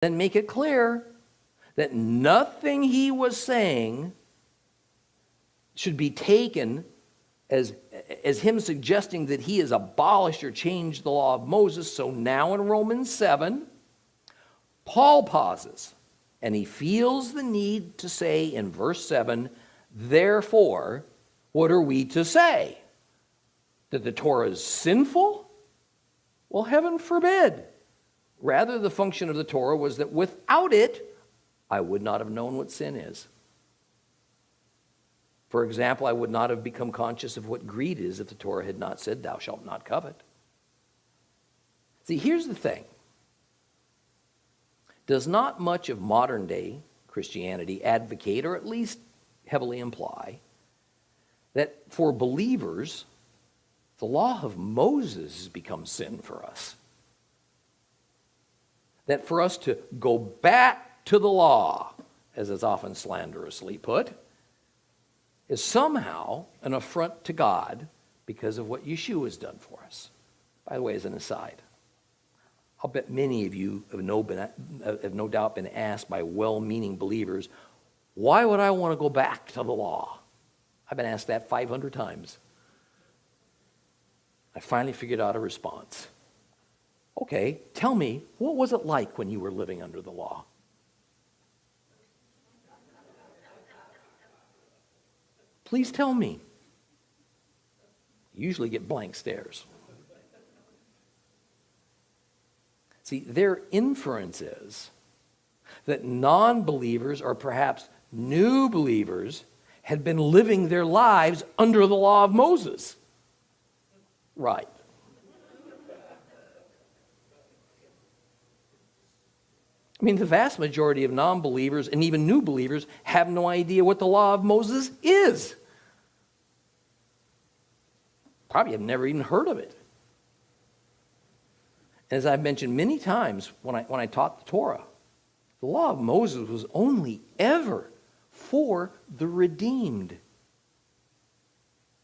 then make it clear that nothing he was saying should be taken as him suggesting that he has abolished or changed the law of Moses. So now in Romans 7, Paul pauses, and he feels the need to say in verse 7, therefore, what are we to say? That the Torah is sinful? Well, heaven forbid. Rather, the function of the Torah was that without it, I would not have known what sin is. For example, I would not have become conscious of what greed is if the Torah had not said, thou shalt not covet. See, here's the thing. Does not much of modern day Christianity advocate, or at least heavily imply, that for believers, the law of Moses has become sin for us? That for us to go back to the law, as it's often slanderously put, is somehow an affront to God because of what Yeshua has done for us. By the way, as an aside, I'll bet many of you have no doubt been asked by well-meaning believers, why would I want to go back to the law? I've been asked that 500 times. I finally figured out a response. Okay, tell me, what was it like when you were living under the law? Please tell me. You usually get blank stares. See, their inference is that non-believers, or perhaps new believers, had been living their lives under the law of Moses. Right. I mean, the vast majority of non-believers and even new believers have no idea what the law of Moses is. Probably have never even heard of it. As I've mentioned many times when I taught the Torah, the law of Moses was only ever for the redeemed.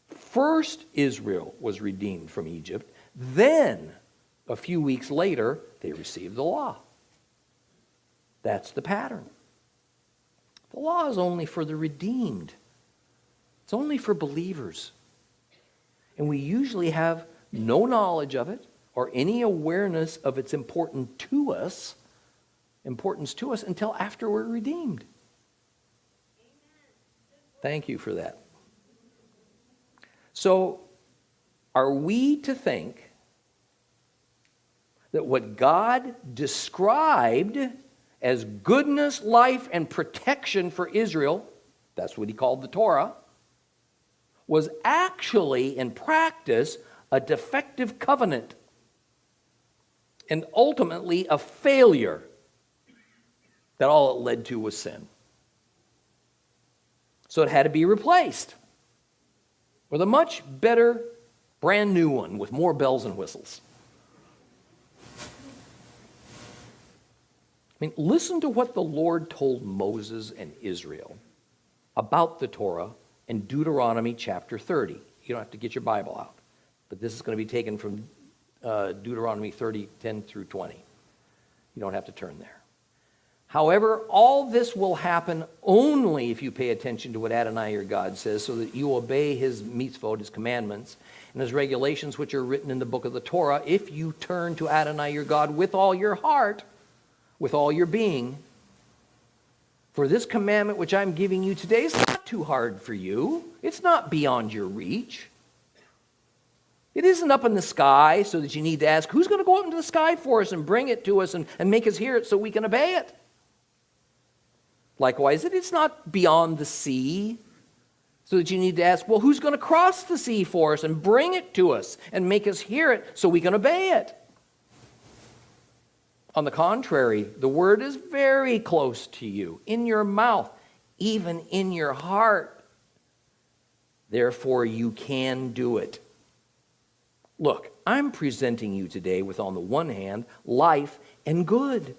First, Israel was redeemed from Egypt. Then, a few weeks later, they received the law. That's the pattern. The law is only for the redeemed. It's only for believers. And we usually have no knowledge of it or any awareness of its importance to us until after we're redeemed. Thank you for that. So, are we to think that what God described as goodness, life, and protection for Israel, that's what he called the Torah, was actually, in practice, a defective covenant and ultimately a failure, that all it led to was sin? So it had to be replaced with a much better, brand new one with more bells and whistles. I mean, listen to what the Lord told Moses and Israel about the Torah in Deuteronomy chapter 30. You don't have to get your Bible out, but this is going to be taken from Deuteronomy 30, 10 through 20. You don't have to turn there. However, all this will happen only if you pay attention to what Adonai your God says, so that you obey his mitzvot, his commandments, and his regulations which are written in the book of the Torah, if you turn to Adonai your God with all your heart, with all your being. For this commandment which I'm giving you today is not too hard for you. It's not beyond your reach. It isn't up in the sky so that you need to ask, who's going to go up into the sky for us and bring it to us and make us hear it so we can obey it? Likewise, it's not beyond the sea so that you need to ask, well, who's going to cross the sea for us and bring it to us and make us hear it so we can obey it? On the contrary, the word is very close to you, in your mouth, even in your heart. Therefore, you can do it. Look, I'm presenting you today with, on the one hand, life and good.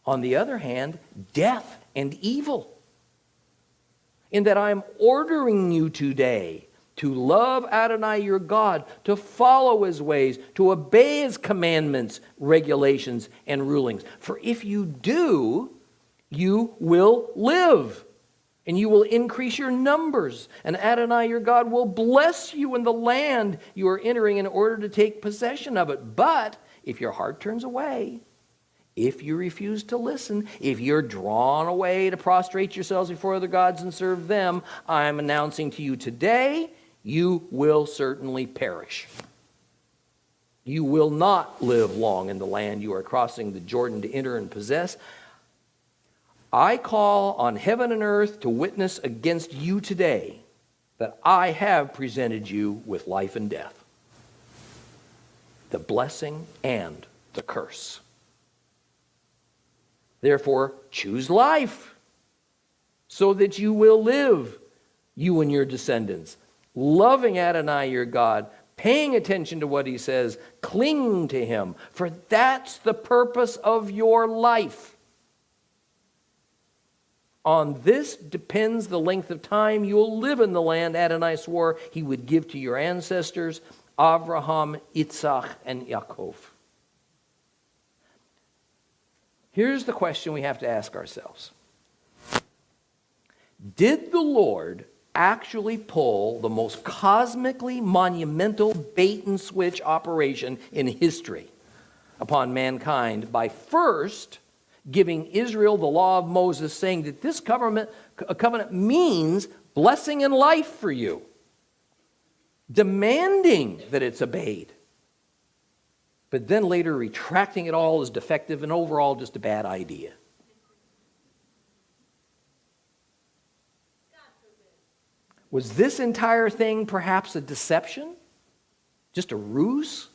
On the other hand, death and evil. In that I'm ordering you today to love Adonai your God, to follow his ways, to obey his commandments, regulations, and rulings. For if you do, you will live, and you will increase your numbers, and Adonai your God will bless you in the land you are entering in order to take possession of it. But if your heart turns away, if you refuse to listen, if you're drawn away to prostrate yourselves before other gods and serve them, I am announcing to you today, you will certainly perish. You will not live long in the land you are crossing the Jordan to enter and possess. I call on heaven and earth to witness against you today that I have presented you with life and death, the blessing and the curse. Therefore, choose life so that you will live, you and your descendants, loving Adonai your God, paying attention to what he says, clinging to him, for that's the purpose of your life. On this depends the length of time you'll live in the land Adonai swore he would give to your ancestors, Avraham, Yitzhak, and Yaakov. Here's the question we have to ask ourselves. Did the Lord actually pull the most cosmically monumental bait and switch operation in history upon mankind by first giving Israel the law of Moses, saying that this covenant means blessing and life for you, demanding that it's obeyed, but then later retracting it all as defective and overall just a bad idea? Was this entire thing perhaps a deception? Just a ruse?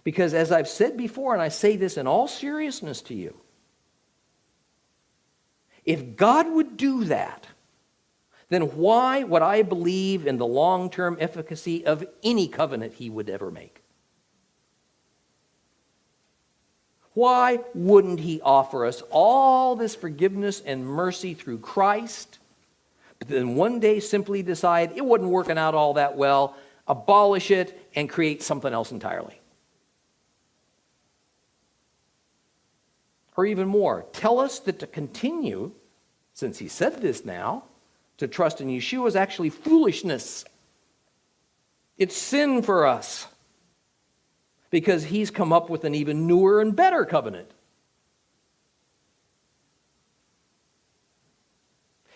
Because as I've said before, and I say this in all seriousness to you, if God would do that, then why would I believe in the long-term efficacy of any covenant he would ever make? Why wouldn't he offer us all this forgiveness and mercy through Christ, but then one day simply decide it wasn't working out all that well, abolish it, and create something else entirely? Or even more, tell us that to continue, since he said this now, to trust in Yeshua is actually foolishness. It's sin for us, because he's come up with an even newer and better covenant.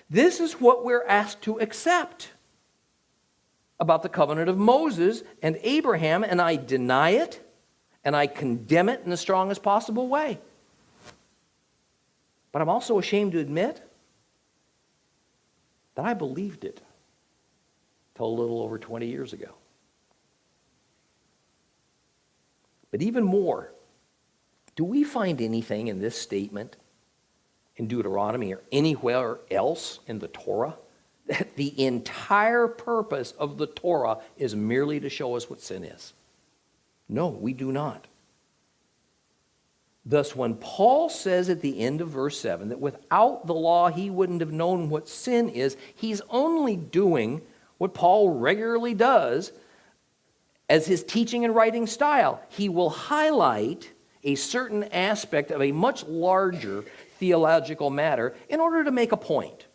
This is what we're asked to accept about the covenant of Moses and Abraham, and I deny it, and I condemn it in the strongest possible way. But I'm also ashamed to admit that I believed it till a little over 20 years ago. But even more, do we find anything in this statement in Deuteronomy or anywhere else in the Torah that the entire purpose of the Torah is merely to show us what sin is? No, we do not. Thus, when Paul says at the end of verse 7 that without the law he wouldn't have known what sin is, he's only doing what Paul regularly does as his teaching and writing style. He will highlight a certain aspect of a much larger theological matter in order to make a point.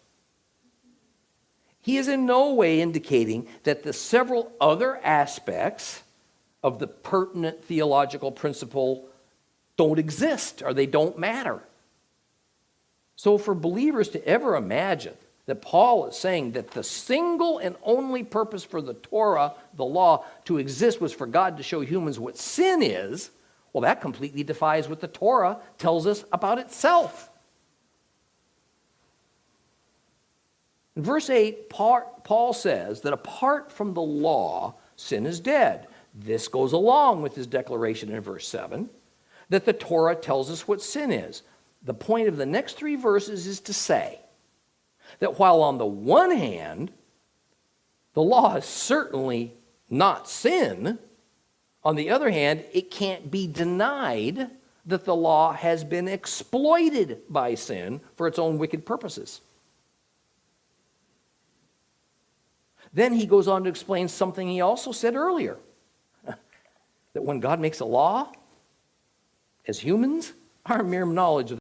He is in no way indicating that the several other aspects of the pertinent theological principle don't exist or they don't matter. So for believers to ever imagine that Paul is saying that the single and only purpose for the Torah, the law, to exist was for God to show humans what sin is, well, that completely defies what the Torah tells us about itself. In verse 8, Paul says that apart from the law, sin is dead. This goes along with his declaration in verse 7 that the Torah tells us what sin is. The point of the next three verses is to say that while on the one hand, the law is certainly not sin, on the other hand, it can't be denied that the law has been exploited by sin for its own wicked purposes. Then he goes on to explain something he also said earlier, that when God makes a law, as humans, our mere knowledge of